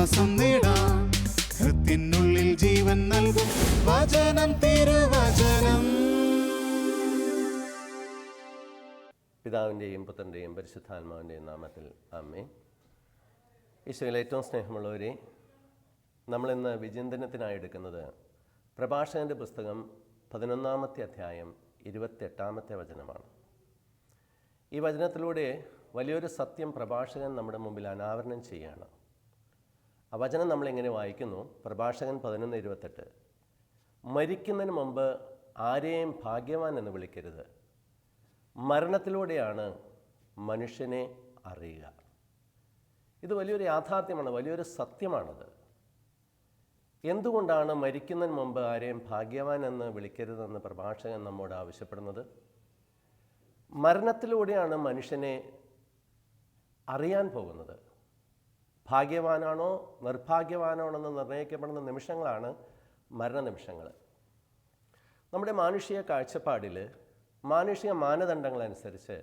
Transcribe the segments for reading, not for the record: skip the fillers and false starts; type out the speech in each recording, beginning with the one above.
ആശ്വാസം നേടാം. ഹൃത്തിനുള്ളിൽ ജീവൻ നൽകും വചനം, തിരുവചനം. പിതാവിൻ്റെയും പുത്രൻ്റെയും പരിശുദ്ധാത്മാവിൻ്റെയും നാമത്തിൽ ആമേൻ. ഈശോയിൽ ഏറ്റവും സ്നേഹമുള്ളവരെ, നമ്മളിന്ന് വിചിന്തനത്തിനായി എടുക്കുന്നത് പ്രഭാഷകൻ്റെ പുസ്തകം 11-ാമത്തെ അധ്യായം 28-ാമത്തെ വചനമാണ്. ഈ വചനത്തിലൂടെ വലിയൊരു സത്യം പ്രഭാഷകൻ നമ്മുടെ മുമ്പിൽ അനാവരണം ചെയ്യുകയാണ്. ആ വചനം നമ്മളിങ്ങനെ വായിക്കുന്നു. പ്രഭാഷകൻ 11:28. മരിക്കുന്നതിന് മുമ്പ് ആരെയും ഭാഗ്യവാൻ എന്ന് വിളിക്കരുത്, മരണത്തിലൂടെയാണ് മനുഷ്യനെ അറിയുക. ഇത് വലിയൊരു യാഥാർത്ഥ്യമാണ്, വലിയൊരു സത്യമാണത്. എന്തുകൊണ്ടാണ് മരിക്കുന്നതിന് മുമ്പ് ആരെയും ഭാഗ്യവാൻ എന്ന് വിളിക്കരുതെന്ന് പ്രഭാഷകൻ നമ്മോട് ആവശ്യപ്പെടുന്നത്? മരണത്തിലൂടെയാണ് മനുഷ്യനെ അറിയാൻ പോകുന്നത്. ഭാഗ്യവാനാണോ നിർഭാഗ്യവാനാണോ എന്ന് നിർണ്ണയിക്കപ്പെടുന്ന നിമിഷങ്ങളാണ് മരണനിമിഷങ്ങൾ. നമ്മുടെ മാനുഷിക കാഴ്ചപ്പാടിൽ, മാനുഷിക മാനദണ്ഡങ്ങളനുസരിച്ച്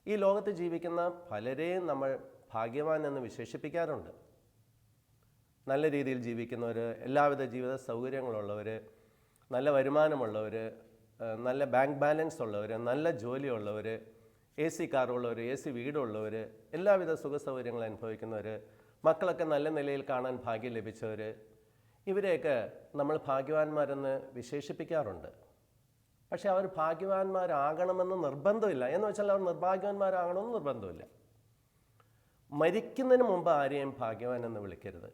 ഈ ലോകത്ത് ജീവിക്കുന്ന പലരെയും നമ്മൾ ഭാഗ്യവാൻ എന്ന് വിശേഷിപ്പിക്കാറുണ്ട്. നല്ല രീതിയിൽ ജീവിക്കുന്നവർ, എല്ലാവിധ ജീവിത സൗകര്യങ്ങളുള്ളവർ, നല്ല വരുമാനമുള്ളവർ, നല്ല ബാങ്ക് ബാലൻസ് ഉള്ളവർ, നല്ല ജോലിയുള്ളവർ, AC കാറുള്ളവർ, AC വീടുള്ളവർ, എല്ലാവിധ സുഖ സൗകര്യങ്ങൾ അനുഭവിക്കുന്നവർ, മക്കളൊക്കെ നല്ല നിലയിൽ കാണാൻ ഭാഗ്യം ലഭിച്ചവർ, ഇവരെയൊക്കെ നമ്മൾ ഭാഗ്യവാന്മാരെന്ന് വിശേഷിപ്പിക്കാറുണ്ട്. പക്ഷേ അവർ ഭാഗ്യവാന്മാരാകണമെന്ന് നിർബന്ധമില്ല. എന്ന് വെച്ചാൽ അവർ നിർഭാഗ്യവാന്മാരാകണമെന്ന് നിർബന്ധമില്ല. മരിക്കുന്നതിന് മുമ്പ് ആരെയും ഭാഗ്യവാൻ എന്ന് വിളിക്കരുത്.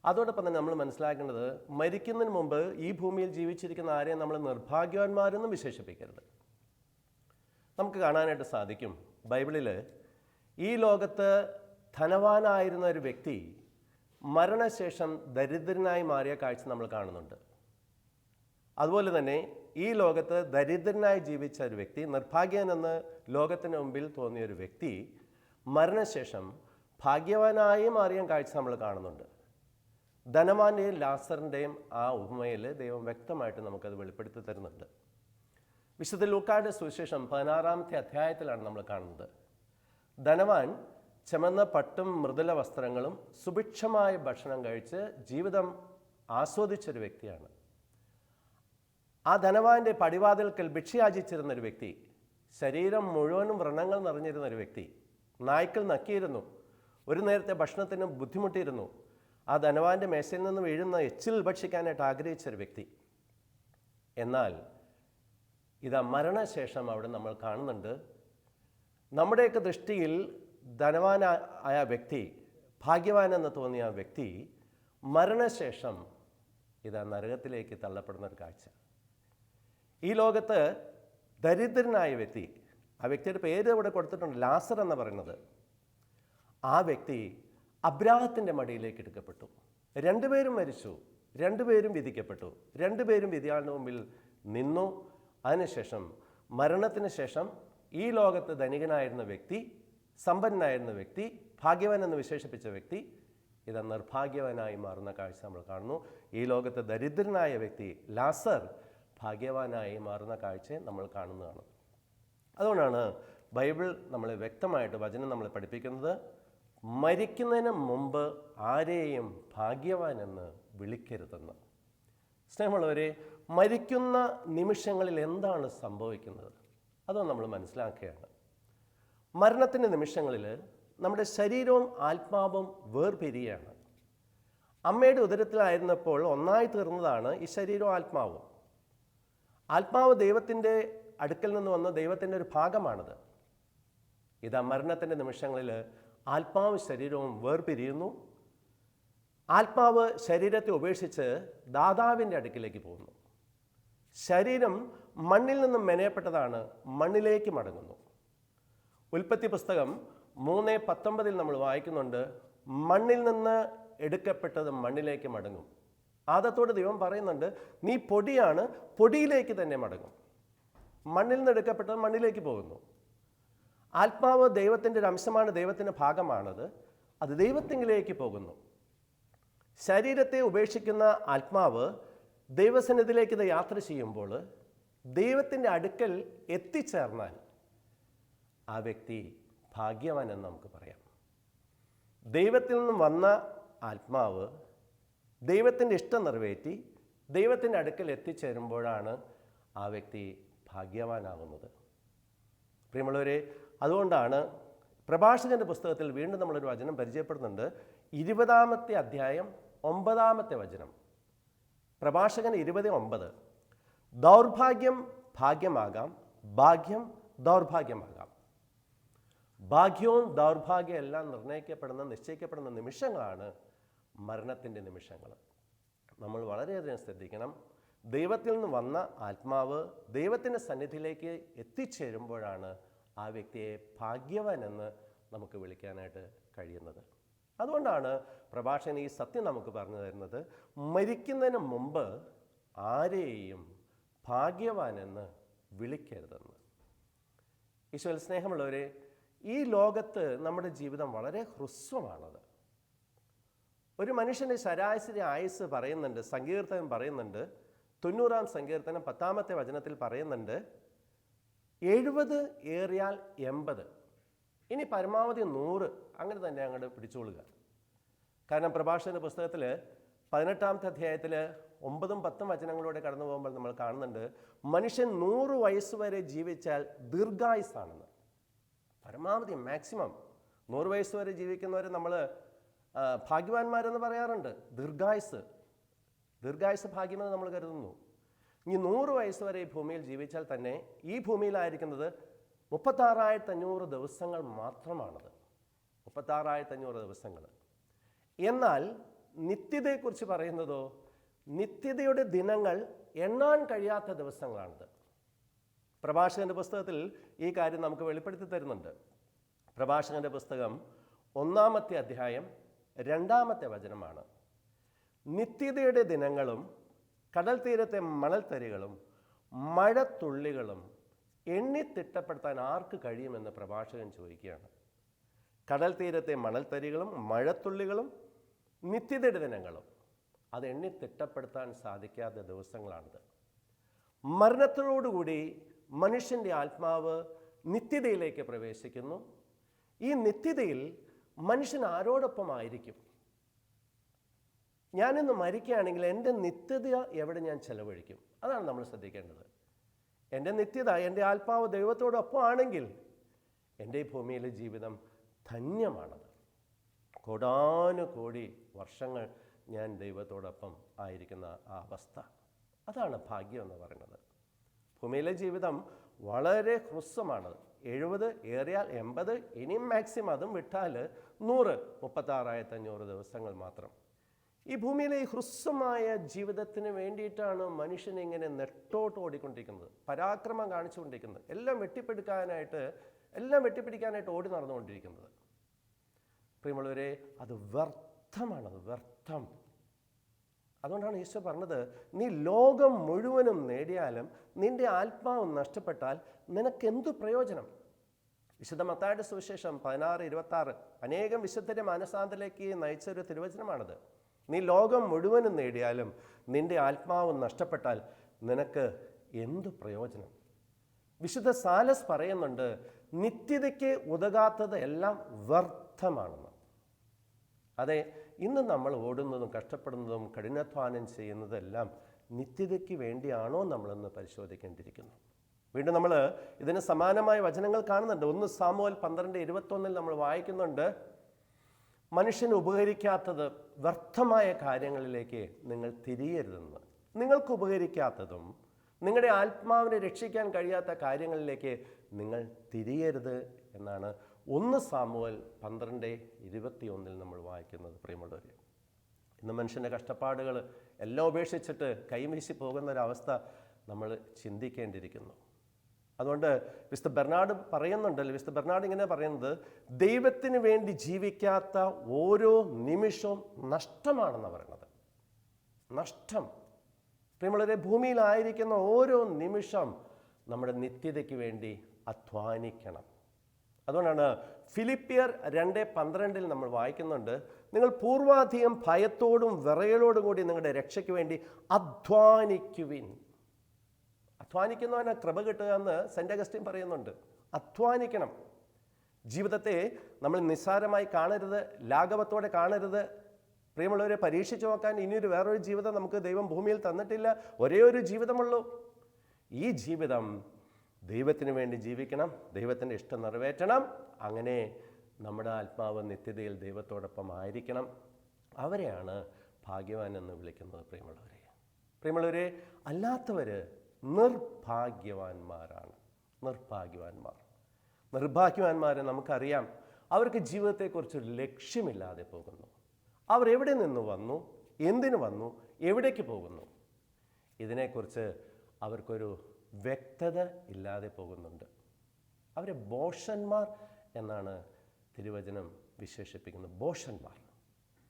അതോടൊപ്പം തന്നെ നമ്മൾ മനസ്സിലാക്കേണ്ടത്, മരിക്കുന്നതിന് മുമ്പ് ഈ ഭൂമിയിൽ ജീവിച്ചിരിക്കുന്ന ആരെയും നമ്മൾ നിർഭാഗ്യവാന്മാരെന്നും വിശേഷിപ്പിക്കരുത്. നമുക്ക് കാണാനായിട്ട് സാധിക്കും, ബൈബിളിൽ ഈ ലോകത്ത് ധനവാനായിരുന്ന ഒരു വ്യക്തി മരണശേഷം ദരിദ്രനായി മാറിയ കാഴ്ച നമ്മൾ കാണുന്നുണ്ട്. അതുപോലെ തന്നെ ഈ ലോകത്ത് ദരിദ്രനായി ജീവിച്ച ഒരു വ്യക്തി, നിർഭാഗ്യനെന്ന് ലോകത്തിന് മുമ്പിൽ തോന്നിയ ഒരു വ്യക്തി മരണശേഷം ഭാഗ്യവാനായി മാറിയ കാഴ്ച നമ്മൾ കാണുന്നുണ്ട്. ധനവാന്റെയും ലാസറിൻ്റെയും ആ ഉപമയിൽ ദൈവം വ്യക്തമായിട്ട് നമുക്കത് വെളിപ്പെടുത്തി തരുന്നുണ്ട്. വിശുദ്ധ ലൂക്കായുടെ സുവിശേഷം 16-ാമത്തെ അധ്യായത്തിലാണ് നമ്മൾ കാണുന്നത്. ധനവാൻ ചുമന്ന പട്ടും മൃദുല വസ്ത്രങ്ങളും സുഭിക്ഷമായ ഭക്ഷണം കഴിച്ച് ജീവിതം ആസ്വദിച്ചൊരു വ്യക്തിയാണ്. ആ ധനവാന്റെ പടിവാതിൽക്കൽ ഭിക്ഷയാചിച്ചിരുന്നൊരു വ്യക്തി, ശരീരം മുഴുവനും വ്രണങ്ങൾ നിറഞ്ഞിരുന്നൊരു വ്യക്തി, നായ്ക്കൾ നക്കിയിരുന്നു, ഒരു നേരത്തെ ഭക്ഷണത്തിന് ബുദ്ധിമുട്ടിയിരുന്നു, ആ ധനവാന്റെ മേശയിൽ നിന്ന് വീഴുന്ന എച്ചിൽ ഭക്ഷിക്കാനായിട്ട് ആഗ്രഹിച്ചൊരു വ്യക്തി. എന്നാൽ ഇതാ മരണശേഷം അവിടെ നമ്മൾ കാണുന്നുണ്ട്, നമ്മുടെയൊക്കെ ദൃഷ്ടിയിൽ ധനവാനായ വ്യക്തി, ഭാഗ്യവാൻ എന്ന് തോന്നിയ ആ വ്യക്തി മരണശേഷം ഇതാ നരകത്തിലേക്ക് തള്ളപ്പെടുന്ന ഒരു കാഴ്ച. ഈ ലോകത്ത് ദരിദ്രനായ വ്യക്തി, ആ വ്യക്തിയുടെ പേര് ഇവിടെ കൊടുത്തിട്ടുണ്ട്, ലാസർ എന്ന് പറയുന്നത്, ആ വ്യക്തി അബ്രാഹത്തിൻ്റെ മടിയിലേക്ക് എടുക്കപ്പെട്ടു. രണ്ടുപേരും മരിച്ചു, രണ്ടുപേരും വിധിക്കപ്പെട്ടു, രണ്ടുപേരും വിധിയാളിന് മുമ്പിൽ നിന്നു. അതിനുശേഷം മരണത്തിന് ശേഷം ഈ ലോകത്ത് ധനികനായിരുന്ന വ്യക്തി, സമ്പന്നനായിരുന്ന വ്യക്തി, ഭാഗ്യവാൻ എന്ന് വിശേഷിപ്പിച്ച വ്യക്തി ഇത് നിർഭാഗ്യവാനായി മാറുന്ന കാഴ്ച നമ്മൾ കാണുന്നു. ഈ ലോകത്ത് ദരിദ്രനായ വ്യക്തി ലാസർ ഭാഗ്യവാനായി മാറുന്ന കാഴ്ചയെ നമ്മൾ കാണുന്നതാണ്. അതുകൊണ്ടാണ് ബൈബിൾ നമ്മളെ വ്യക്തമായിട്ട്, വചനം നമ്മളെ പഠിപ്പിക്കുന്നത്, മരിക്കുന്നതിന് മുമ്പ് ആരെയും ഭാഗ്യവാൻ എന്ന് വിളിക്കരുതെന്ന്. സ്നേഹമുള്ളവരെ, മരിക്കുന്ന നിമിഷങ്ങളിൽ എന്താണ് സംഭവിക്കുന്നത് അതോ നമ്മൾ മനസ്സിലാക്കുകയാണ്. മരണത്തിൻ്റെ നിമിഷങ്ങളിൽ നമ്മുടെ ശരീരവും ആത്മാവും വേർപിരിയാണ്. അമ്മയുടെ ഉദരത്തിലായിരുന്നപ്പോൾ ഒന്നായി തീർന്നതാണ് ഈ ശരീരവും ആത്മാവും. ആത്മാവ് ദൈവത്തിൻ്റെ അടുക്കൽ നിന്ന് വന്ന ദൈവത്തിൻ്റെ ഒരു ഭാഗമാണത്. ഇതാ മരണത്തിൻ്റെ നിമിഷങ്ങളിൽ ആത്മാവ് ശരീരവും വേർപിരിയുന്നു. ആത്മാവ് ശരീരത്തെ ഉപേക്ഷിച്ച് ദാതാവിൻ്റെ അടുക്കിലേക്ക് പോകുന്നു. ശരീരം മണ്ണിൽ നിന്നും മെനയപ്പെട്ടതാണ്, മണ്ണിലേക്ക് മടങ്ങുന്നു. ഉൽപ്പത്തി പുസ്തകം 3:19 നമ്മൾ വായിക്കുന്നുണ്ട്, മണ്ണിൽ നിന്ന് എടുക്കപ്പെട്ടത് മണ്ണിലേക്ക് മടങ്ങും. ആദത്തോട് ദൈവം പറയുന്നുണ്ട്, നീ പൊടിയാണ്, പൊടിയിലേക്ക് തന്നെ മടങ്ങും. മണ്ണിൽ നിന്ന് എടുക്കപ്പെട്ടത് മണ്ണിലേക്ക് പോകുന്നു. ആത്മാവ് ദൈവത്തിൻ്റെ ഒരു അംശമാണ്, ദൈവത്തിൻ്റെ ഭാഗമാണത്. അത് ദൈവത്തിങ്കിലേക്ക് പോകുന്നു. ശരീരത്തെ ഉപേക്ഷിക്കുന്ന ആത്മാവ് ദൈവസന്നിധിയിലേക്ക് ഇത് യാത്ര ചെയ്യുമ്പോൾ ദൈവത്തിൻ്റെ അടുക്കൽ എത്തിച്ചേർന്നാൽ ആ വ്യക്തി ഭാഗ്യവാൻ എന്ന് നമുക്ക് പറയാം. ദൈവത്തിൽ നിന്നും വന്ന ആത്മാവ് ദൈവത്തിൻ്റെ ഇഷ്ടം നിറവേറ്റി ദൈവത്തിൻ്റെ അടുക്കൽ എത്തിച്ചേരുമ്പോഴാണ് ആ വ്യക്തി ഭാഗ്യവാനാകുന്നത്. പ്രിയമുള്ളവരെ, അതുകൊണ്ടാണ് പ്രഭാഷകൻ്റെ പുസ്തകത്തിൽ വീണ്ടും നമ്മളൊരു വചനം പരിചയപ്പെടുന്നുണ്ട്. 20-ാമത്തെ അധ്യായം 9-ാമത്തെ വചനം. പ്രഭാഷകൻ 20:9. ദൗർഭാഗ്യം ഭാഗ്യമാകാം, ഭാഗ്യം ദൗർഭാഗ്യമാകാം. ഭാഗ്യവും ദൗർഭാഗ്യം എല്ലാം നിശ്ചയിക്കപ്പെടുന്ന നിമിഷങ്ങളാണ് മരണത്തിൻ്റെ നിമിഷങ്ങൾ. നമ്മൾ വളരെയധികം ശ്രദ്ധിക്കണം. ദൈവത്തിൽ നിന്ന് വന്ന ആത്മാവ് ദൈവത്തിൻ്റെ സന്നിധിയിലേക്ക് എത്തിച്ചേരുമ്പോഴാണ് ആ വ്യക്തിയെ ഭാഗ്യവാൻ എന്ന് നമുക്ക് വിളിക്കാനായിട്ട് കഴിയുന്നത്. അതുകൊണ്ടാണ് പ്രഭാഷകൻ ഈ സത്യം നമുക്ക് പറഞ്ഞു തരുന്നത്. മരിക്കുന്നതിന് മുമ്പ് ആരെയും ഭാഗ്യവാൻ എന്ന് വിളിക്കരുതെന്ന്. ഈശോയിൽ സ്നേഹമുള്ളവരെ, ഈ ലോകത്ത് നമ്മുടെ ജീവിതം വളരെ ഹ്രസ്വമാണത്. ഒരു മനുഷ്യൻ്റെ ശരാശരി ആയുസ് പറയുന്നുണ്ട്, സങ്കീർത്തനം പറയുന്നുണ്ട്. 90-ാം സങ്കീർത്തനം 10-ാമത്തെ വചനത്തിൽ പറയുന്നുണ്ട് 70 ഏറിയാൽ 80, ഇനി പരമാവധി 100, അങ്ങനെ തന്നെ അങ്ങോട്ട് പിടിച്ചോളുക. കാരണം പ്രഭാഷകൻ്റെ പുസ്തകത്തിൽ 18-ാമത്തെ അധ്യായത്തിൽ 9-ഉം 10-ഉം വചനങ്ങളിലൂടെ കടന്നു പോകുമ്പോൾ നമ്മൾ കാണുന്നുണ്ട് മനുഷ്യൻ 100 വയസ്സ് വരെ ജീവിച്ചാൽ ദീർഘായുസാണെന്ന്. പരമാവധി മാക്സിമം 100 വയസ്സ് വരെ ജീവിക്കുന്നവരെ നമ്മൾ ഭാഗ്യവാന്മാരെന്ന് പറയാറുണ്ട്. ദീർഘായുസ് ഭാഗ്യമെന്ന് നമ്മൾ കരുതുന്നു. ഇനി 100 വയസ്സ് വരെ ഈ ഭൂമിയിൽ ജീവിച്ചാൽ തന്നെ ഈ ഭൂമിയിലായിരിക്കുന്നത് 36,500 ദിവസങ്ങൾ മാത്രമാണത്. 36,500 ദിവസങ്ങൾ. എന്നാൽ നിത്യതയെക്കുറിച്ച് പറയുന്നതോ നിത്യതയുടെ ദിനങ്ങൾ എണ്ണാൻ കഴിയാത്ത ദിവസങ്ങളാണിത്. പ്രഭാഷകൻ്റെ പുസ്തകത്തിൽ ഈ കാര്യം നമുക്ക് വെളിപ്പെടുത്തി തരുന്നുണ്ട്. പ്രഭാഷകൻ്റെ പുസ്തകം 1-ാമത്തെ അധ്യായം 2-ാമത്തെ വചനമാണ്. നിത്യതയുടെ ദിനങ്ങളും കടൽ തീരത്തെ മണൽത്തരികളും മഴത്തുള്ളികളും എണ്ണിത്തിട്ടപ്പെടുത്താൻ ആർക്ക് കഴിയുമെന്ന് പ്രഭാഷകൻ ചോദിക്കുകയാണ്. കടൽ തീരത്തെ മണൽത്തരികളും മഴത്തുള്ളികളും നിത്യതയുടെ ദിനങ്ങളും അത് എണ്ണിത്തിട്ടപ്പെടുത്താൻ സാധിക്കാത്ത ദിവസങ്ങളാണിത്. മരണത്തോടുകൂടി മനുഷ്യൻ്റെ ആത്മാവ് നിത്യതയിലേക്ക് പ്രവേശിക്കുന്നു. ഈ നിത്യതയിൽ മനുഷ്യൻ ആരോടൊപ്പമായിരിക്കും? ഞാനിന്ന് മരിക്കുകയാണെങ്കിൽ എൻ്റെ നിത്യത എവിടെ ഞാൻ ചെലവഴിക്കും? അതാണ് നമ്മൾ ശ്രദ്ധിക്കേണ്ടത്. എൻ്റെ നിത്യത, എൻ്റെ ആത്മാവ് ദൈവത്തോടൊപ്പം ആണെങ്കിൽ എൻ്റെ ഈ ഭൂമിയിലെ ജീവിതം ധന്യമാണത്. കോടാനുകോടി വർഷങ്ങൾ ഞാൻ ദൈവത്തോടൊപ്പം ആയിരിക്കുന്ന ആ അവസ്ഥ, അതാണ് ഭാഗ്യം എന്ന് പറയുന്നത്. ഭൂമിയിലെ ജീവിതം വളരെ ഹ്രസ്വമാണ്. 70 ഏറിയാൽ 80, ഇനിയും മാക്സിമം അതും വിട്ടാൽ 100, 36,500 ദിവസങ്ങൾ മാത്രം. ഈ ഭൂമിയിലെ ഈ ഹ്രസ്വമായ ജീവിതത്തിന് വേണ്ടിയിട്ടാണ് മനുഷ്യൻ ഇങ്ങനെ നെട്ടോട്ട് ഓടിക്കൊണ്ടിരിക്കുന്നത്, പരാക്രമം കാണിച്ചുകൊണ്ടിരിക്കുന്നത്, എല്ലാം വെട്ടിപ്പിടിക്കാനായിട്ട് ഓടി നടന്നുകൊണ്ടിരിക്കുന്നത്. പ്രിയമുള്ളവരെ, അത് വ്യർത്ഥമാണത്, വ്യർത്ഥം. അതുകൊണ്ടാണ് ഈശോ പറഞ്ഞത്, നീ ലോകം മുഴുവനും നേടിയാലും നിന്റെ ആത്മാവ് നഷ്ടപ്പെട്ടാൽ നിനക്കെന്തു പ്രയോജനം? വിശുദ്ധ മത്തായിയുടെ സുവിശേഷം 16:26 അനേകം വിശുദ്ധരെ മാനസാന്തരത്തിലേക്ക് നയിച്ചൊരു തിരുവചനമാണത്. നീ ലോകം മുഴുവനും നേടിയാലും നിന്റെ ആത്മാവ് നഷ്ടപ്പെട്ടാൽ നിനക്ക് എന്തു പ്രയോജനം? വിശുദ്ധ സാലസ് പറയുന്നുണ്ട്, നിത്യതയ്ക്ക് ഉതകാത്തത് എല്ലാം വ്യർത്ഥമാണെന്ന്. അതെ, ഇന്ന് നമ്മൾ ഓടുന്നതും കഷ്ടപ്പെടുന്നതും കഠിനാധ്വാനം ചെയ്യുന്നതെല്ലാം നിത്യതയ്ക്ക് വേണ്ടിയാണോ നമ്മളെന്ന് പരിശോധിക്കേണ്ടിയിരിക്കുന്നു. വീണ്ടും നമ്മൾ ഇതിന് സമാനമായ വചനങ്ങൾ കാണുന്നുണ്ട്. 1 സാമുവേൽ 12:21 നമ്മൾ വായിക്കുന്നുണ്ട്, മനുഷ്യന് ഉപകരിക്കാത്തത് വ്യർത്ഥമായ കാര്യങ്ങളിലേക്ക് നിങ്ങൾ തിരിയരുതെന്ന്. നിങ്ങൾക്ക് ഉപകരിക്കാത്തതും നിങ്ങളുടെ ആത്മാവിനെ രക്ഷിക്കാൻ കഴിയാത്ത കാര്യങ്ങളിലേക്ക് നിങ്ങൾ തിരിയരുത് എന്നാണ് 1 സാമുവേൽ 12:21 നമ്മൾ വായിക്കുന്നത്. പ്രിയമുള്ളവരെ, ഇന്ന് മനുഷ്യൻ്റെ കഷ്ടപ്പാടുകൾ എല്ലാം ഉപേക്ഷിച്ചിട്ട് കൈവീശി പോകുന്നൊരവസ്ഥ നമ്മൾ ചിന്തിക്കേണ്ടിയിരിക്കുന്നു. അതുകൊണ്ട് വിശുദ്ധ ബെർണാഡ് പറയുന്നുണ്ടല്ലോ, വിശുദ്ധ ബെർണാഡ് ഇങ്ങനെ പറയുന്നത്, ദൈവത്തിന് വേണ്ടി ജീവിക്കാത്ത ഓരോ നിമിഷവും നഷ്ടമാണെന്നാണ് പറയുന്നത്. നഷ്ടം. പ്രിയമുള്ളവരെ, ഭൂമിയിലായിരിക്കുന്ന ഓരോ നിമിഷം നമ്മുടെ നിത്യതയ്ക്ക് വേണ്ടി അധ്വാനിക്കണം. അതുകൊണ്ടാണ് ഫിലിപ്പിയർ 2:12 നമ്മൾ വായിക്കുന്നുണ്ട്, നിങ്ങൾ പൂർവാധികം ഭയത്തോടും വിറയലോടും കൂടി നിങ്ങളുടെ രക്ഷയ്ക്ക് വേണ്ടി അധ്വാനിക്കുവിൻ. അധ്വാനിക്കുന്നവന് കൃപ കിട്ടുക എന്ന് സെന്റ് അഗസ്റ്റിൻ പറയുന്നുണ്ട്. അധ്വാനിക്കണം. ജീവിതത്തെ നമ്മൾ നിസ്സാരമായി കാണരുത്, ലാഘവത്തോടെ കാണരുത്. പ്രിയമുള്ളവരെ, പരീക്ഷിച്ചു നോക്കാൻ ഇനിയൊരു വേറൊരു ജീവിതം നമുക്ക് ദൈവം ഭൂമിയിൽ തന്നിട്ടില്ല. ഒരേ ഒരു ജീവിതമുള്ളൂ. ഈ ജീവിതം ദൈവത്തിന് വേണ്ടി ജീവിക്കണം, ദൈവത്തിൻ്റെ ഇഷ്ടം നിറവേറ്റണം. അങ്ങനെ നമ്മുടെ ആത്മാവ് നിത്യതയിൽ ദൈവത്തോടൊപ്പം ആയിരിക്കണം. അവരെയാണ് ഭാഗ്യവാൻ എന്ന് വിളിക്കുന്നത്. പ്രിയമുള്ളവരെ, അല്ലാത്തവർ നിർഭാഗ്യവാന്മാരാണ്. നിർഭാഗ്യവാന്മാരെ നമുക്കറിയാം. അവർക്ക് ജീവിതത്തെക്കുറിച്ചൊരു ലക്ഷ്യമില്ലാതെ പോകുന്നു. അവർ എവിടെ നിന്ന് വന്നു, എന്തിനു വന്നു, എവിടേക്ക് പോകുന്നു, ഇതിനെക്കുറിച്ച് അവർക്കൊരു വ്യക്തത ഇല്ലാതെ പോകുന്നുണ്ട്. അവരെ ഭോഷന്മാർ എന്നാണ് തിരുവചനം വിശേഷിപ്പിക്കുന്നത്. ഭോഷന്മാർ.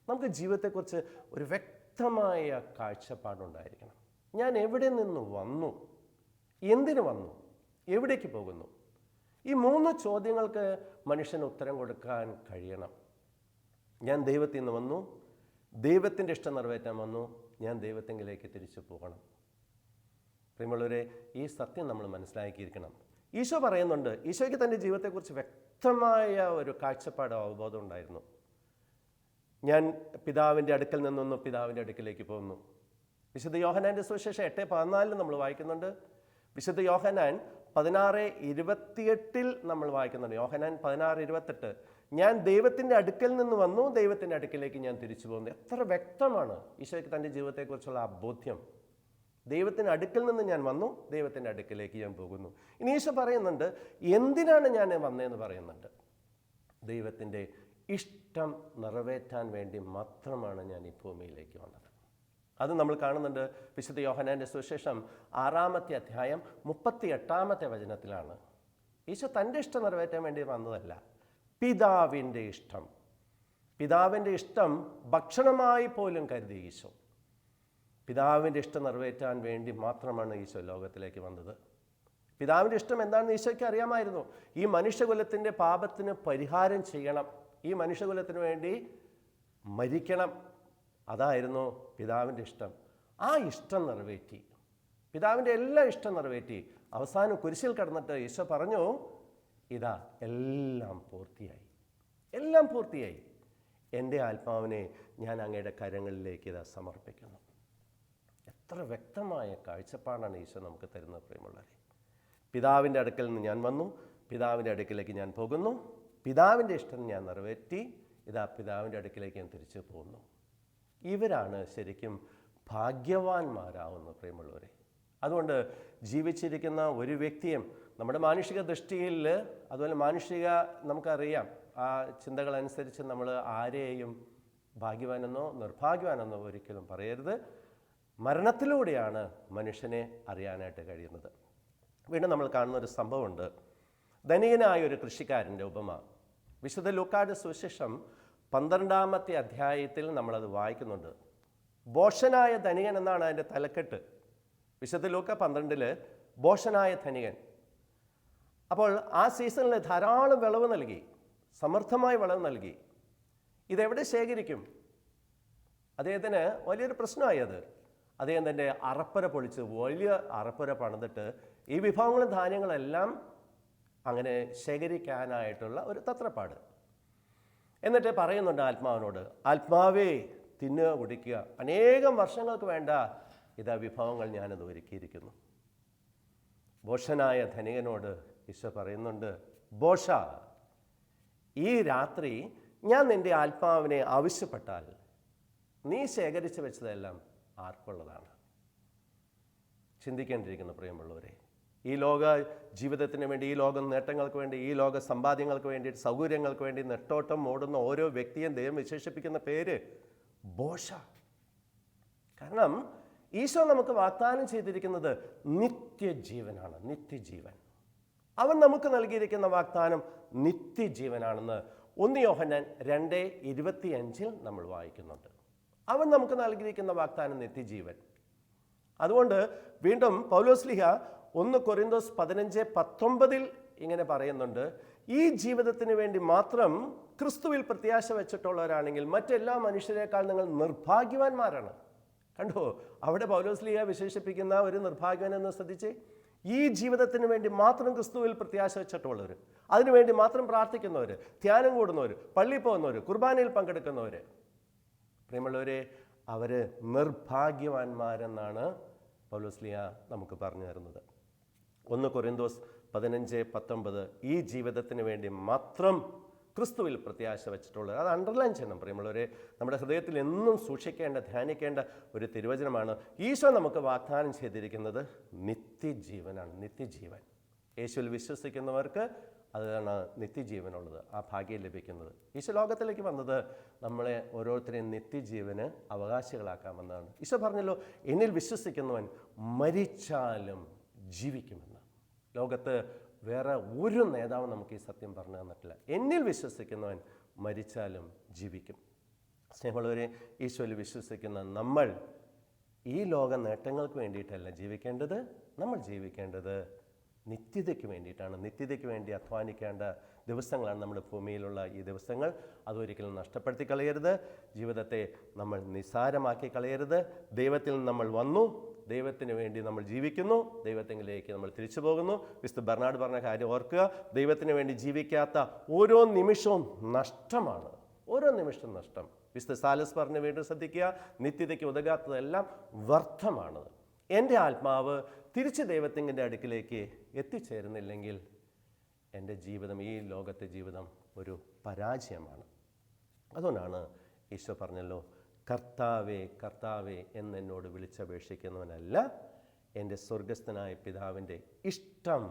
നമുക്ക് ജീവിതത്തെക്കുറിച്ച് ഒരു വ്യക്തമായ കാഴ്ചപ്പാടുണ്ടായിരിക്കണം. ഞാൻ എവിടെ നിന്ന് വന്നു, എന്തിനു വന്നു, എവിടേക്ക് പോകുന്നു, ഈ 3 ചോദ്യങ്ങൾക്ക് മനുഷ്യന് ഉത്തരം കൊടുക്കാൻ കഴിയണം. ഞാൻ ദൈവത്തിൽ നിന്ന് വന്നു, ദൈവത്തിൻ്റെ ഇഷ്ടം നിറവേറ്റാൻ വന്നു, ഞാൻ ദൈവത്തെങ്കിലേക്ക് തിരിച്ചു പോകണം. പ്രിയമുള്ളവരെ, ഈ സത്യം നമ്മൾ മനസ്സിലാക്കിയിരിക്കണം. ഈശോ പറയുന്നുണ്ട്, ഈശോയ്ക്ക് തൻ്റെ ജീവിതത്തെക്കുറിച്ച് വ്യക്തമായ ഒരു കാഴ്ചപ്പാട്, അവബോധം ഉണ്ടായിരുന്നു. ഞാൻ പിതാവിൻ്റെ അടുക്കൽ നിന്നൊന്ന് പിതാവിൻ്റെ അടുക്കിലേക്ക് പോകുന്നു. വിശുദ്ധ യോഹന്നാൻ്റെ സുവിശേഷം 8:14 നമ്മൾ വായിക്കുന്നുണ്ട്. വിശുദ്ധ യോഹന്നാൻ 16:28 നമ്മൾ വായിക്കുന്നുണ്ട്. യോഹന്നാൻ 16:28, ഞാൻ ദൈവത്തിൻ്റെ അടുക്കൽ നിന്ന് വന്നു, ദൈവത്തിൻ്റെ അടുക്കിലേക്ക് ഞാൻ തിരിച്ചു പോകുന്നു. എത്ര വ്യക്തമാണ് ഈശോയ്ക്ക് തൻ്റെ ജീവിതത്തെക്കുറിച്ചുള്ള ആ ബോധ്യം. ദൈവത്തിൻ്റെ അടുക്കൽ നിന്ന് ഞാൻ വന്നു, ദൈവത്തിൻ്റെ അടുക്കിലേക്ക് ഞാൻ പോകുന്നു. ഇനി ഈശോ പറയുന്നുണ്ട്, എന്തിനാണ് ഞാൻ വന്നതെന്ന് പറയുന്നുണ്ട്. ദൈവത്തിൻ്റെ ഇഷ്ടം നിറവേറ്റാൻ വേണ്ടി മാത്രമാണ് ഞാൻ ഈ ഭൂമിയിലേക്ക് വന്നത്. അത് നമ്മൾ കാണുന്നുണ്ട് വിശുദ്ധ യോഹന്നാൻ്റെ സുവിശേഷം 6-ാമത്തെ അധ്യായം 38-ാമത്തെ വചനത്തിലാണ്. ഈശോ തൻ്റെ ഇഷ്ടം നിറവേറ്റാൻ വേണ്ടി വന്നതല്ല, പിതാവിൻ്റെ ഇഷ്ടം. പിതാവിൻ്റെ ഇഷ്ടം ഭക്ഷണമായി പോലും കരുതി ഈശോ. പിതാവിൻ്റെ ഇഷ്ടം നിറവേറ്റാൻ വേണ്ടി മാത്രമാണ് ഈശോ ലോകത്തിലേക്ക് വന്നത്. പിതാവിൻ്റെ ഇഷ്ടം എന്താണെന്ന് ഈശോയ്ക്ക് അറിയാമായിരുന്നു. ഈ മനുഷ്യകുലത്തിൻ്റെ പാപത്തിന് പരിഹാരം ചെയ്യണം, ഈ മനുഷ്യകുലത്തിന് വേണ്ടി മരിക്കണം. അതായിരുന്നു പിതാവിൻ്റെ ഇഷ്ടം. ആ ഇഷ്ടം നിറവേറ്റി, പിതാവിൻ്റെ എല്ലാ ഇഷ്ടം നിറവേറ്റി. അവസാനം കുരിശിൽ കിടന്നിട്ട് ഈശോ പറഞ്ഞു, ഇതാ എല്ലാം പൂർത്തിയായി, എല്ലാം പൂർത്തിയായി. എൻ്റെ ആത്മാവിനെ ഞാൻ അങ്ങയുടെ കരങ്ങളിലേക്ക് ഇതാ സമർപ്പിക്കുന്നു. എത്ര വ്യക്തമായ കാഴ്ചപ്പാടാണ് ഈശോ നമുക്ക് തരുന്നത്. പ്രിയമുള്ളവരെ, പിതാവിൻ്റെ അടുക്കൽ നിന്ന് ഞാൻ വന്നു, പിതാവിൻ്റെ അടുക്കിലേക്ക് ഞാൻ പോകുന്നു, പിതാവിൻ്റെ ഇഷ്ടം ഞാൻ നിറവേറ്റി, ഇതാ പിതാവിൻ്റെ അടുക്കിലേക്ക് ഞാൻ തിരിച്ചു പോകുന്നു. ഇവരാണ് ശരിക്കും ഭാഗ്യവാന്മാരാവുന്നത്. പ്രിയമുള്ളവരെ, അതുകൊണ്ട് ജീവിച്ചിരിക്കുന്ന ഒരു വ്യക്തിയും നമ്മുടെ മാനുഷിക ദൃഷ്ടിയിൽ, അതുപോലെ നമുക്കറിയാം, ആ ചിന്തകളനുസരിച്ച് നമ്മൾ ആരെയും ഭാഗ്യവാനെന്നോ നിർഭാഗ്യവാനെന്നോ ഒരിക്കലും പറയരുത്. മരണത്തിലൂടെയാണ് മനുഷ്യനെ അറിയാനായിട്ട് കഴിയുന്നത്. വീണ്ടും നമ്മൾ കാണുന്ന ഒരു സംഭവമുണ്ട്. ധനികനായ ഒരു കൃഷിക്കാരൻ്റെ ഉപമ. വിശുദ്ധ ലൂക്കായുടെ സുവിശേഷം 12-ാമത്തെ അധ്യായത്തിൽ നമ്മളത് വായിക്കുന്നുണ്ട്. ഭോഷനായ ധനികൻ എന്നാണ് അതിൻ്റെ തലക്കെട്ട്. വിശുദ്ധ ലൂക്ക 12 ഭോഷനായ ധനികൻ. അപ്പോൾ ആ സീസണിൽ ധാരാളം വിളവ് നൽകി, സമൃദ്ധമായ വിളവ് നൽകി. ഇതെവിടെ ശേഖരിക്കും? അദ്ദേഹത്തിന് വലിയൊരു പ്രശ്നമായി. അദ്ദേഹം തൻ്റെ അറപ്പര പൊളിച്ച് വലിയ അറപ്പര പണിതിട്ട് ഈ വിഭവങ്ങളും ധാന്യങ്ങളെല്ലാം അങ്ങനെ ശേഖരിക്കാനായിട്ടുള്ള ഒരു തത്രപ്പാട്. എന്നിട്ട് പറയുന്നുണ്ട് ആത്മാവിനോട്, ആത്മാവേ തിന്നുക, കുടിക്കുക, അനേകം വർഷങ്ങൾക്ക് വേണ്ട ഇതാ വിഭവങ്ങൾ ഞാനത് ഒരുക്കിയിരിക്കുന്നു. ഭോഷനായ ധനികനോട് ഈശോ പറയുന്നുണ്ട്, ഭോഷ, ഈ രാത്രി ഞാൻ നിൻ്റെ ആത്മാവിനെ ആവശ്യപ്പെട്ടാൽ നീ ശേഖരിച്ച് വെച്ചതെല്ലാം ആർക്കുള്ളതാണ്? ചിന്തിക്കേണ്ടിയിരിക്കുന്നു പ്രിയമുള്ളവരെ. ഈ ലോക ജീവിതത്തിന് വേണ്ടി, ഈ ലോക നേട്ടങ്ങൾക്ക് വേണ്ടി, ഈ ലോക സമ്പാദ്യങ്ങൾക്ക് വേണ്ടി, സൗകര്യങ്ങൾക്ക് വേണ്ടി നെട്ടോട്ടം ഓടുന്ന ഓരോ വ്യക്തിയും ദൈവം വിശേഷിപ്പിക്കുന്ന പേര് ഭോഷ. കാരണം ഈശോ നമുക്ക് വാഗ്ദാനം ചെയ്തിരിക്കുന്നത് നിത്യജീവനാണ്, നിത്യജീവൻ. അവൻ നമുക്ക് നൽകിയിരിക്കുന്ന വാഗ്ദാനം നിത്യജീവനാണെന്ന് 1 യോഹന്നാൻ 2:25 നമ്മൾ വായിക്കുന്നുണ്ട്. അവൻ നമുക്ക് നൽകിയിരിക്കുന്ന വാഗ്ദാനം നിത്യജീവൻ. അതുകൊണ്ട് വീണ്ടും പൗലോസ്ലീഹ 1 കൊരിന്തോസ് 15:19 ഇങ്ങനെ പറയുന്നുണ്ട്, ഈ ജീവിതത്തിന് വേണ്ടി മാത്രം ക്രിസ്തുവിൽ പ്രത്യാശ വെച്ചിട്ടുള്ളവരാണെങ്കിൽ മറ്റെല്ലാ മനുഷ്യരെക്കാൾ നിങ്ങൾ നിർഭാഗ്യവാന്മാരാണ്. കണ്ടോ, അവിടെ പൗലോസ്ലീഹ വിശേഷിപ്പിക്കുന്ന ഒരു നിർഭാഗ്യവൻ എന്ന് ശ്രദ്ധിച്ചേ. ഈ ജീവിതത്തിന് വേണ്ടി മാത്രം ക്രിസ്തുവിൽ പ്രത്യാശ വെച്ചിട്ടുള്ളവർ, അതിനുവേണ്ടി മാത്രം പ്രാർത്ഥിക്കുന്നവർ, ധ്യാനം കൂടുന്നവർ, പള്ളിയിൽ പോകുന്നവർ, കുർബാനയിൽ പങ്കെടുക്കുന്നവർ. പ്രിയമുള്ളവരെ, അവർ നിർഭാഗ്യവാന്മാരെന്നാണ് പൗലോസ്ലീഹ നമുക്ക് പറഞ്ഞു തരുന്നത്. 1 കൊരിന്തോസ് 15:19 ഈ ജീവിതത്തിന് വേണ്ടി മാത്രം ക്രിസ്തുവിൽ പ്രത്യാശ വെച്ചിട്ടുള്ളത്. അത് അണ്ടർലൈൻ ചെയ്യണം പ്രിയമുള്ളവരെ. നമ്മുടെ ഹൃദയത്തിൽ എന്നും സൂക്ഷിക്കേണ്ട, ധ്യാനിക്കേണ്ട ഒരു തിരുവചനമാണ്. ഈശോ നമുക്ക് വാഗ്ദാനം ചെയ്തിരിക്കുന്നത് നിത്യജീവനാണ്. നിത്യജീവൻ യേശുവിൽ വിശ്വസിക്കുന്നവർക്ക് അതാണ് നിത്യജീവനുള്ളത്, ആ ഭാഗ്യം ലഭിക്കുന്നത്. ഈശോ ലോകത്തിലേക്ക് വന്നത് നമ്മളെ ഓരോരുത്തരെയും നിത്യജീവന് അവകാശികളാക്കാമെന്നാണ്. ഈശോ പറഞ്ഞല്ലോ, എന്നിൽ വിശ്വസിക്കുന്നവൻ മരിച്ചാലും ജീവിക്കുമെന്ന്. ലോകത്ത് വേറെ ഒരു നേതാവും നമുക്ക് ഈ സത്യം പറഞ്ഞു തന്നിട്ടില്ല. എന്നിൽ വിശ്വസിക്കുന്നവൻ മരിച്ചാലും ജീവിക്കും. സ്നേഹമുള്ളവരെ, ഈശോയിൽ വിശ്വസിക്കുന്ന നമ്മൾ ഈ ലോക നേട്ടങ്ങൾക്ക് വേണ്ടിയിട്ടല്ല ജീവിക്കേണ്ടത്. നമ്മൾ ജീവിക്കേണ്ടത് നിത്യതയ്ക്ക് വേണ്ടിയിട്ടാണ്. നിത്യതയ്ക്ക് വേണ്ടി അധ്വാനിക്കേണ്ട ദിവസങ്ങളാണ് നമ്മുടെ ഭൂമിയിലുള്ള ഈ ദിവസങ്ങൾ. അതൊരിക്കലും നഷ്ടപ്പെടുത്തി കളയരുത്. ജീവിതത്തെ നമ്മൾ നിസ്സാരമാക്കി കളയരുത്. ദൈവത്തിൽ നിന്ന് നമ്മൾ വന്നു, ദൈവത്തിന് വേണ്ടി നമ്മൾ ജീവിക്കുന്നു, ദൈവത്തിലേക്ക് നമ്മൾ തിരിച്ചു പോകുന്നു. വിശുദ്ധ ബർണാഡ് പറഞ്ഞ കാര്യം ഓർക്കുക, ദൈവത്തിന് വേണ്ടി ജീവിക്കാത്ത ഓരോ നിമിഷവും നഷ്ടമാണ്. ഓരോ നിമിഷവും നഷ്ടം. വിശുദ്ധ സാലസ് പറഞ്ഞ വീണ്ടും ശ്രദ്ധിക്കുക, നിത്യതയ്ക്ക് ഉതകാത്തതെല്ലാം വ്യർത്ഥമാണ്. എൻ്റെ ആത്മാവ് തിരിച്ച് ദൈവത്തിൻ്റെ അടുക്കിലേക്ക് എത്തിച്ചേരുന്നില്ലെങ്കിൽ എൻ്റെ ജീവിതം, ഈ ലോകത്തെ ജീവിതം ഒരു പരാജയമാണ്. അതുകൊണ്ടാണ് ഈശോ പറഞ്ഞല്ലോ, കർത്താവേ കർത്താവേ എന്നോട് വിളിച്ചപേക്ഷിക്കുന്നവനല്ല, എൻ്റെ സ്വർഗസ്ഥനായ പിതാവിൻ്റെ ഇഷ്ടം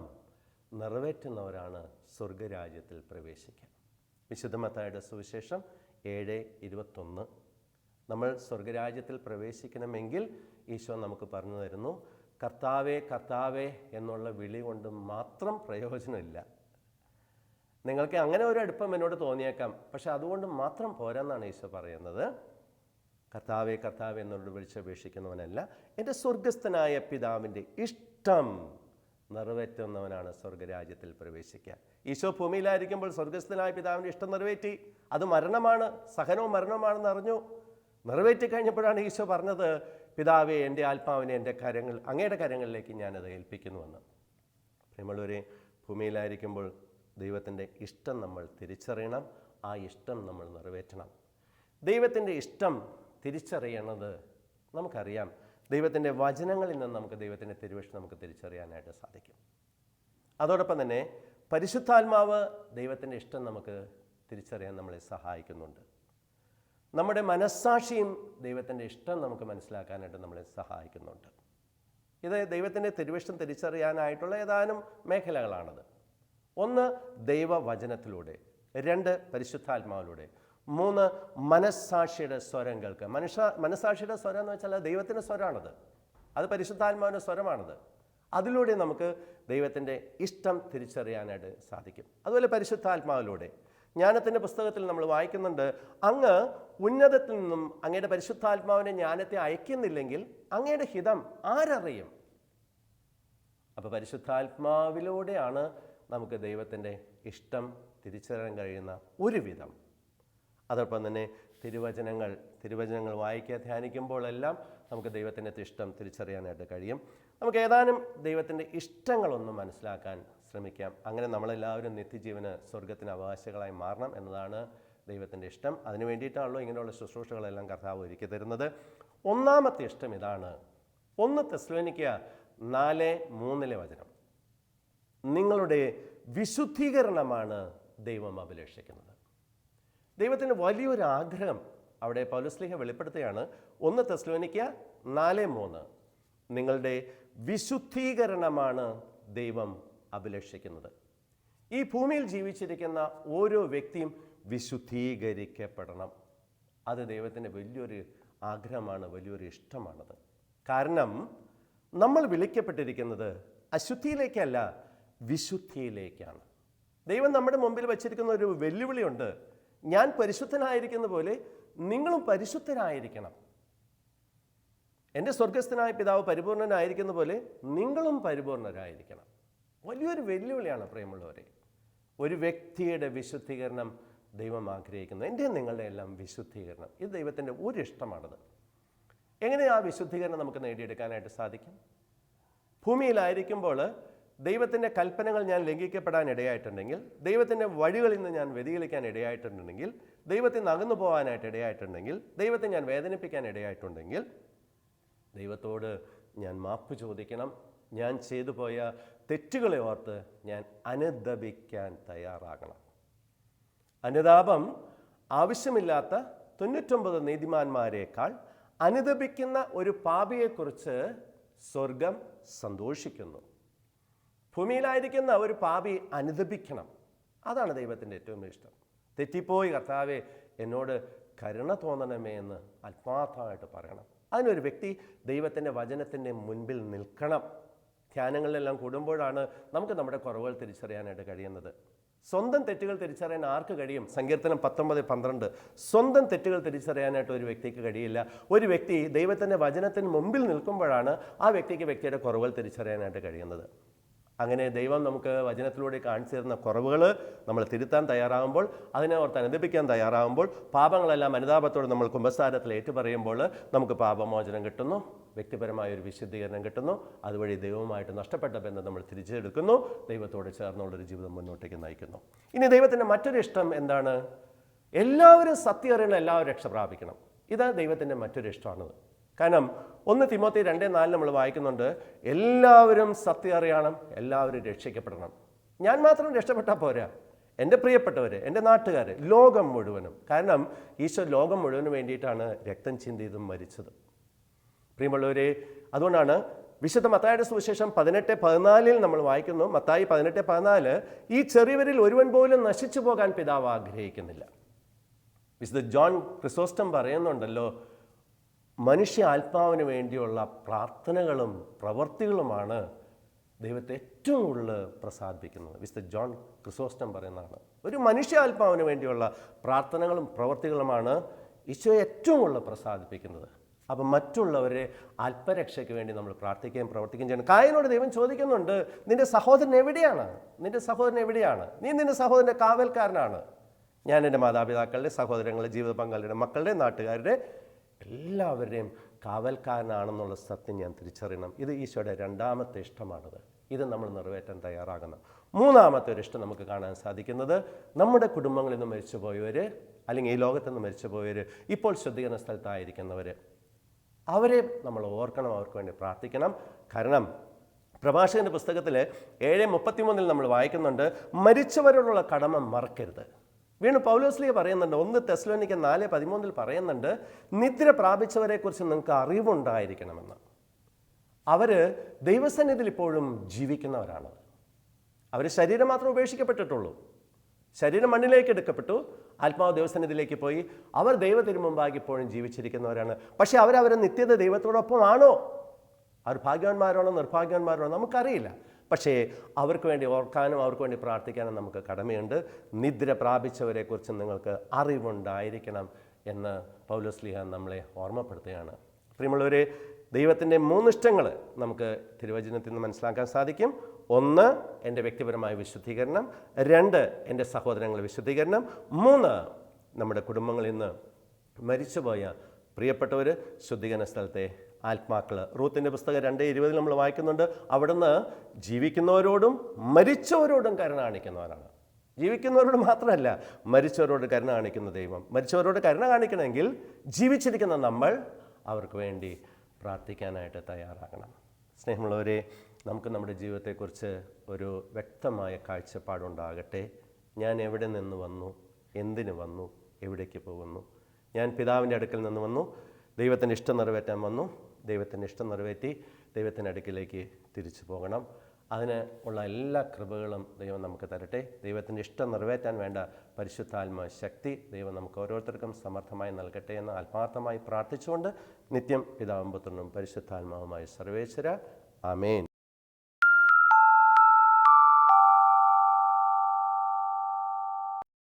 നിറവേറ്റുന്നവരാണ് സ്വർഗരാജ്യത്തിൽ പ്രവേശിക്കുക. വിശുദ്ധ മത്തായിയുടെ സുവിശേഷം 7:21. നമ്മൾ സ്വർഗരാജ്യത്തിൽ പ്രവേശിക്കണമെങ്കിൽ ഈശോ നമുക്ക് പറഞ്ഞു തരുന്നു, കർത്താവേ കർത്താവേ എന്നുള്ള വിളി കൊണ്ട് മാത്രം പ്രയോജനമില്ല. നിങ്ങൾക്ക് അങ്ങനെ ഒരു അടുപ്പം എന്നോട് തോന്നിയേക്കാം, പക്ഷെ അതുകൊണ്ട് മാത്രം പോരാന്നാണ് ഈശോ പറയുന്നത്. കർത്താവേ കർത്താവേ എന്നോട് വിളിച്ചപേക്ഷിക്കുന്നവനല്ല, എൻ്റെ സ്വർഗസ്ഥനായ പിതാവിൻ്റെ ഇഷ്ടം നിറവേറ്റുന്നവനാണ് സ്വർഗരാജ്യത്തിൽ പ്രവേശിക്കുക. ഈശോ ഭൂമിയിലായിരിക്കുമ്പോൾ സ്വർഗസ്ഥനായ പിതാവിൻ്റെ ഇഷ്ടം നിറവേറ്റി. അത് മരണമാണ്, സഹനവും മരണവുമാണെന്ന് അറിഞ്ഞു. നിറവേറ്റി കഴിഞ്ഞപ്പോഴാണ് ഈശോ പറഞ്ഞത്, പിതാവേ എൻ്റെ ആത്മാവിനെ എൻ്റെ അങ്ങയുടെ കരങ്ങളിലേക്ക് ഞാനത് ഏൽപ്പിക്കുന്നുവെന്ന്. പ്രിയമുള്ളവരെ, ഭൂമിയിലായിരിക്കുമ്പോൾ ദൈവത്തിൻ്റെ ഇഷ്ടം നമ്മൾ തിരിച്ചറിയണം. ആ ഇഷ്ടം നമ്മൾ നിറവേറ്റണം. ദൈവത്തിൻ്റെ ഇഷ്ടം തിരിച്ചറിയണത് നമുക്കറിയാം. ദൈവത്തിൻ്റെ വചനങ്ങളിൽ നിന്ന് നമുക്ക് ദൈവത്തിൻ്റെ തിരുവചനം നമുക്ക് തിരിച്ചറിയാനായിട്ട് സാധിക്കും. അതോടൊപ്പം തന്നെ പരിശുദ്ധാത്മാവ് ദൈവത്തിൻ്റെ ഇഷ്ടം നമുക്ക് തിരിച്ചറിയാൻ നമ്മളെ സഹായിക്കുന്നുണ്ട്. നമ്മുടെ മനസ്സാക്ഷിയും ദൈവത്തിൻ്റെ ഇഷ്ടം നമുക്ക് മനസ്സിലാക്കാനായിട്ട് നമ്മളെ സഹായിക്കുന്നുണ്ട്. ഇത് ദൈവത്തിൻ്റെ തിരുവചനം തിരിച്ചറിയാനായിട്ടുള്ള ഏതാനും മേഖലകളാണത്. 1 ദൈവവചനത്തിലൂടെ, 2 പരിശുദ്ധാത്മാവിലൂടെ, 3 മനസ്സാക്ഷിയുടെ സ്വരം കേൾക്കുക. മനസ്സാക്ഷിയുടെ സ്വരം എന്ന് വെച്ചാൽ ദൈവത്തിൻ്റെ സ്വരമാണത്, അത് പരിശുദ്ധാത്മാവിൻ്റെ സ്വരമാണത്. അതിലൂടെ നമുക്ക് ദൈവത്തിൻ്റെ ഇഷ്ടം തിരിച്ചറിയാനായിട്ട് സാധിക്കും. അതുപോലെ പരിശുദ്ധാത്മാവിലൂടെ ജ്ഞാനത്തിൻ്റെ പുസ്തകത്തിൽ നമ്മൾ വായിക്കുന്നുണ്ട്, അങ്ങ് ഉന്നതത്തിൽ നിന്നും അങ്ങയുടെ പരിശുദ്ധാത്മാവിനെ ജ്ഞാനത്തെ അയക്കുന്നില്ലെങ്കിൽ അങ്ങയുടെ ഹിതം ആരറിയും? അപ്പോൾ പരിശുദ്ധാത്മാവിലൂടെയാണ് നമുക്ക് ദൈവത്തിൻ്റെ ഇഷ്ടം തിരിച്ചറിയാൻ കഴിയുന്ന ഒരു വിധം. അതോടൊപ്പം തന്നെ തിരുവചനങ്ങൾ വായിക്കുക, ധ്യാനിക്കുമ്പോഴെല്ലാം നമുക്ക് ദൈവത്തിൻ്റെ ഇഷ്ടം തിരിച്ചറിയാനായിട്ട് കഴിയും. നമുക്ക് ഏതാനും ദൈവത്തിൻ്റെ ഇഷ്ടങ്ങളൊന്നും മനസ്സിലാക്കാൻ ശ്രമിക്കാം. അങ്ങനെ നമ്മളെല്ലാവരും നിത്യജീവന് സ്വർഗത്തിന് അവകാശികളായി മാറണം എന്നതാണ് ദൈവത്തിൻ്റെ ഇഷ്ടം. അതിനു വേണ്ടിയിട്ടാണല്ലോ ഇങ്ങനെയുള്ള ശുശ്രൂഷകളെല്ലാം കർത്താവ് ഒരുക്കി തരുന്നത്. ഒന്നാമത്തെ ഇഷ്ടം ഇതാണ്. 1 തെസ്സലോനിക്ക 4:3 വചനം, നിങ്ങളുടെ വിശുദ്ധീകരണമാണ് ദൈവം അഭിലഷിക്കുന്നത്. ദൈവത്തിന് വലിയൊരു ആഗ്രഹം അവിടെ പൗലോസ്ലീഹ വെളിപ്പെടുത്തുകയാണ്. 1 തെസ്സലോനിക്ക 4:3, നിങ്ങളുടെ വിശുദ്ധീകരണമാണ് ദൈവം അഭിലഷിക്കുന്നത്. ഈ ഭൂമിയിൽ ജീവിച്ചിരിക്കുന്ന ഓരോ വ്യക്തിയും വിശുദ്ധീകരിക്കപ്പെടണം. അത് ദൈവത്തിൻ്റെ വലിയൊരു ആഗ്രഹമാണ്, വലിയൊരു ഇഷ്ടമാണത്. കാരണം നമ്മൾ വിളിക്കപ്പെട്ടിരിക്കുന്നത് അശുദ്ധിയിലേക്കല്ല, വിശുദ്ധിയിലേക്കാണ്. ദൈവം നമ്മുടെ മുമ്പിൽ വച്ചിരിക്കുന്ന ഒരു വെല്ലുവിളിയുണ്ട്. ഞാൻ പരിശുദ്ധനായിരിക്കുന്ന പോലെ നിങ്ങളും പരിശുദ്ധനായിരിക്കണം. എൻ്റെ സ്വർഗസ്ഥനായ പിതാവ് പരിപൂർണനായിരിക്കുന്ന പോലെ നിങ്ങളും പരിപൂർണരായിരിക്കണം. വലിയൊരു വെല്ലുവിളിയാണ് പ്രിയമുള്ളവരെ. ഒരു വ്യക്തിയുടെ വിശുദ്ധീകരണം ദൈവം ആഗ്രഹിക്കുന്നു. എൻ്റെ നിങ്ങളുടെ എല്ലാം വിശുദ്ധീകരണം, ഇത് ദൈവത്തിൻ്റെ ഒരു ഇഷ്ടമാണത്. എങ്ങനെ ആ വിശുദ്ധീകരണം നമുക്ക് നേടിയെടുക്കാനായിട്ട് സാധിക്കും? ഭൂമിയിലായിരിക്കുമ്പോൾ ദൈവത്തിൻ്റെ കൽപ്പനകൾ ഞാൻ ലംഘിക്കപ്പെടാൻ ഇടയായിട്ടുണ്ടെങ്കിൽ, ദൈവത്തിൻ്റെ വഴികളിൽ നിന്ന് ഞാൻ വ്യതിചലിക്കാൻ ഇടയായിട്ടുണ്ടെങ്കിൽ ദൈവത്തിൽ നിന്ന് അകന്നു പോകാനായിട്ട് ഇടയായിട്ടുണ്ടെങ്കിൽ, ദൈവത്തെ ഞാൻ വേദനിപ്പിക്കാൻ ഇടയായിട്ടുണ്ടെങ്കിൽ, ദൈവത്തോട് ഞാൻ മാപ്പ് ചോദിക്കണം. ഞാൻ ചെയ്തു പോയ തെറ്റുകളെ ഓർത്ത് ഞാൻ അനുദപിക്കാൻ തയ്യാറാകണം. അനുതാപം ആവശ്യമില്ലാത്ത 99 നീതിമാന്മാരെക്കാൾ അനുദപിക്കുന്ന ഒരു പാപിയെക്കുറിച്ച് സ്വർഗം സന്തോഷിക്കുന്നു. ഭൂമിയിലായിരിക്കുന്ന ഒരു പാപി അനുദപിക്കണം. അതാണ് ദൈവത്തിൻ്റെ ഏറ്റവും ഇഷ്ടം. തെറ്റിപ്പോയി കർത്താവെ എന്നോട് കരുണ തോന്നണമേ എന്ന് ആത്മാർത്ഥമായിട്ട് പറയണം. അതിനൊരു വ്യക്തി ദൈവത്തിൻ്റെ വചനത്തിൻ്റെ മുൻപിൽ നിൽക്കണം. ധ്യാനങ്ങളിലെല്ലാം കൂടുമ്പോഴാണ് നമുക്ക് നമ്മുടെ കുറവുകൾ തിരിച്ചറിയാനായിട്ട് കഴിയുന്നത്. സ്വന്തം തെറ്റുകൾ തിരിച്ചറിയാൻ ആർക്ക് കഴിയും? സങ്കീർത്തനം 19:12. സ്വന്തം തെറ്റുകൾ തിരിച്ചറിയാനായിട്ട് ഒരു വ്യക്തിക്ക് കഴിയില്ല. ഒരു വ്യക്തി ദൈവത്തിൻ്റെ വചനത്തിന് മുമ്പിൽ നിൽക്കുമ്പോഴാണ് ആ വ്യക്തിയുടെ കുറവുകൾ തിരിച്ചറിയാനായിട്ട് കഴിയുന്നത്. അങ്ങനെ ദൈവം നമുക്ക് വചനത്തിലൂടെ കാണിച്ചു തരുന്ന കുറവുകൾ നമ്മൾ തിരുത്താൻ തയ്യാറാകുമ്പോൾ, അതിനെ ഓർത്ത് അനുദപിക്കാൻ തയ്യാറാകുമ്പോൾ, പാപങ്ങളെല്ലാം അനുതാപത്തോടെ നമ്മൾ കുമ്പസാരത്തിൽ ഏറ്റുപറയുമ്പോൾ നമുക്ക് പാപമോചനം കിട്ടുന്നു, വ്യക്തിപരമായ ഒരു വിശുദ്ധീകരണം കിട്ടുന്നു. അതുവഴി ദൈവവുമായിട്ട് നഷ്ടപ്പെട്ട ബന്ധം നമ്മൾ തിരിച്ചെടുക്കുന്നു, ദൈവത്തോട് ചേർന്നുള്ളൊരു ജീവിതം മുന്നോട്ടേക്ക് നയിക്കുന്നു. ഇനി ദൈവത്തിൻ്റെ മറ്റൊരു ഇഷ്ടം എന്താണ്? എല്ലാവരും സത്യം അറിയണം, എല്ലാവരും രക്ഷ പ്രാപിക്കണം. ഇത് ദൈവത്തിൻ്റെ മറ്റൊരു ഇഷ്ടമാണത്. കാരണം 1 തിമോത്തി 2:4 നമ്മൾ വായിക്കുന്നുണ്ട്, എല്ലാവരും സത്യം അറിയണം, എല്ലാവരും രക്ഷിക്കപ്പെടണം. ഞാൻ മാത്രം രക്ഷപ്പെട്ടാൽ പോരാ, എൻ്റെ പ്രിയപ്പെട്ടവർ, എൻ്റെ നാട്ടുകാർ, ലോകം മുഴുവനും. കാരണം ഈശോ ലോകം മുഴുവനും വേണ്ടിയിട്ടാണ് രക്തം ചിന്തിയതും മരിച്ചത്. പ്രിയമുള്ളവരെ, അതുകൊണ്ടാണ് വിശുദ്ധ മത്തായിയുടെ സുവിശേഷം 18:14 നമ്മൾ വായിക്കുന്നു. മത്തായി 18:14, ഈ ചെറിയവരിൽ ഒരുവൻ പോലും നശിച്ചു പോകാൻ പിതാവ് ആഗ്രഹിക്കുന്നില്ല. വിശുദ്ധ ജോൺ ക്രിസോസ്റ്റം പറയുന്നുണ്ടല്ലോ, മനുഷ്യ ആത്മാവിന് വേണ്ടിയുള്ള പ്രാർത്ഥനകളും പ്രവർത്തികളുമാണ് ദൈവത്തെ ഏറ്റവും കൂടുതൽ പ്രസാദിപ്പിക്കുന്നത്. വിശുദ്ധ ജോൺ ക്രിസോസ്റ്റം പറയുന്നതാണ്, ഒരു മനുഷ്യ ആത്മാവിന് വേണ്ടിയുള്ള പ്രാർത്ഥനകളും പ്രവർത്തികളുമാണ് ഈശോയെ ഏറ്റവും കൂടുതൽ പ്രസാദിപ്പിക്കുന്നത്. അപ്പം മറ്റുള്ളവരെ അല്പരക്ഷയ്ക്ക് വേണ്ടി നമ്മൾ പ്രാർത്ഥിക്കുകയും പ്രവർത്തിക്കുകയും ചെയ്യണം. കായനോട് ദൈവം ചോദിക്കുന്നുണ്ട്, നിന്റെ സഹോദരൻ എവിടെയാണ്? നിന്റെ സഹോദരൻ എവിടെയാണ്? നീ നിന്റെ സഹോദരൻ്റെ കാവൽക്കാരനാണ്. ഞാൻ എൻ്റെ മാതാപിതാക്കളുടെ, സഹോദരങ്ങളുടെ, ജീവിത പങ്കാളിയുടെ, മക്കളുടെ, നാട്ടുകാരുടെ എല്ലാവരുടെയും കാവൽക്കാരനാണെന്നുള്ള സത്യം ഞാൻ തിരിച്ചറിയണം. ഇത് ഈശോയുടെ രണ്ടാമത്തെ ഇഷ്ടമാണത്. ഇത് നമ്മൾ നിറവേറ്റാൻ തയ്യാറാകണം. മൂന്നാമത്തെ ഒരു ഇഷ്ടം നമുക്ക് കാണാൻ സാധിക്കുന്നത്, നമ്മുടെ കുടുംബങ്ങളിൽ നിന്ന് മരിച്ചുപോയവർ, അല്ലെങ്കിൽ ഈ ലോകത്ത് നിന്ന് മരിച്ചുപോയവർ, ഇപ്പോൾ ശുദ്ധീകരണ സ്ഥലത്തായിരിക്കുന്നവർ, അവരെ നമ്മൾ ഓർക്കണം, അവർക്ക് വേണ്ടി പ്രാർത്ഥിക്കണം. കാരണം പ്രഭാഷകൻ്റെ പുസ്തകത്തിൽ 7:33 നമ്മൾ വായിക്കുന്നുണ്ട്, മരിച്ചവരോടുള്ള കടമ മറക്കരുത്. വീണ്ടും പൗലോസ്ലീഹ പറയുന്നുണ്ട്, 1 തെസ്സലോനിക്കർ 4:13 പറയുന്നുണ്ട്, നിദ്ര പ്രാപിച്ചവരെക്കുറിച്ച് നിങ്ങൾക്ക് അറിവുണ്ടായിരിക്കണമെന്ന്. അവർ ദൈവസന്നിധിയിൽ ഇപ്പോഴും ജീവിക്കുന്നവരാണ്. അവർ ശരീരം മാത്രം ഉപേക്ഷിക്കപ്പെട്ടിട്ടുള്ളൂ. ശരീരം മണ്ണിലേക്ക് എടുക്കപ്പെട്ടു, ആത്മാവ് ദൈവസന്നിധിയിലേക്ക് പോയി. അവർ ദൈവത്തിന് മുമ്പാകെ ഇപ്പോഴും ജീവിച്ചിരിക്കുന്നവരാണ്. പക്ഷേ അവരവരെ നിത്യത ദൈവത്തോടൊപ്പമാണോ? അവർ ഭാഗ്യവാന്മാരാണോ നിർഭാഗ്യവാന്മാരാണോ നമുക്കറിയില്ല. പക്ഷേ അവർക്ക് വേണ്ടി ഓർക്കാനും അവർക്ക് വേണ്ടി പ്രാർത്ഥിക്കാനും നമുക്ക് കടമയുണ്ട്. നിദ്ര പ്രാപിച്ചവരെക്കുറിച്ച് നിങ്ങൾക്ക് അറിവുണ്ടായിരിക്കണം എന്ന് പൗലോസ്ലീഹ നമ്മളെ ഓർമ്മപ്പെടുത്തുകയാണ്. പ്രിയമുള്ളവരെ, ദൈവത്തിൻ്റെ 3 ഇഷ്ടങ്ങൾ നമുക്ക് തിരുവചനത്തിൽ നിന്ന് മനസ്സിലാക്കാൻ സാധിക്കും. 1, എൻ്റെ വ്യക്തിപരമായ വിശുദ്ധീകരണം. 2, എൻ്റെ സഹോദരങ്ങളുടെ വിശുദ്ധീകരണം. 3, നമ്മുടെ കുടുംബങ്ങളിൽ നിന്ന് മരിച്ചുപോയ പ്രിയപ്പെട്ടവർ, ശുദ്ധീകരണ സ്ഥലത്തെ ആത്മാക്കൾ. റൂത്തിൻ്റെ പുസ്തകം 2:20 നമ്മൾ വായിക്കുന്നുണ്ട്, അവിടുന്ന് ജീവിക്കുന്നവരോടും മരിച്ചവരോടും കരുണ കാണിക്കുന്നവരാണ്. ജീവിക്കുന്നവരോട് മാത്രമല്ല, മരിച്ചവരോട് കരുണ കാണിക്കുന്ന ദൈവം. മരിച്ചവരോട് കരുണ കാണിക്കണമെങ്കിൽ ജീവിച്ചിരിക്കുന്ന നമ്മൾ അവർക്ക് വേണ്ടി പ്രാർത്ഥിക്കാനായിട്ട് തയ്യാറാകണം. സ്നേഹമുള്ളവരെ, നമുക്ക് നമ്മുടെ ജീവിതത്തെക്കുറിച്ച് ഒരു വ്യക്തമായ കാഴ്ചപ്പാടുണ്ടാകട്ടെ. ഞാൻ എവിടെ നിന്ന് വന്നു, എന്തിനു വന്നു, എവിടേക്ക് പോകുന്നു? ഞാൻ പിതാവിൻ്റെ അടുക്കൽ നിന്ന് വന്നു, ദൈവത്തിൻ്റെ ഇഷ്ടം നിറവേറ്റാൻ വന്നു. ദൈവത്തിൻ്റെ ഇഷ്ടം നിറവേറ്റി ദൈവത്തിൻ്റെ അടുക്കിലേക്ക് തിരിച്ചു പോകണം. അതിന് ഉള്ള എല്ലാ കൃപകളും ദൈവം നമുക്ക് തരട്ടെ. ദൈവത്തിൻ്റെ ഇഷ്ടം നിറവേറ്റാൻ വേണ്ട പരിശുദ്ധാത്മ ശക്തി ദൈവം നമുക്ക് ഓരോരുത്തർക്കും സമർത്ഥമായി നൽകട്ടെ എന്ന് ആത്മാർത്ഥമായി പ്രാർത്ഥിച്ചുകൊണ്ട് നിത്യം പിതാവും പുത്രനും പരിശുദ്ധാത്മാവുമായി സർവേശ്വര. ആമേൻ.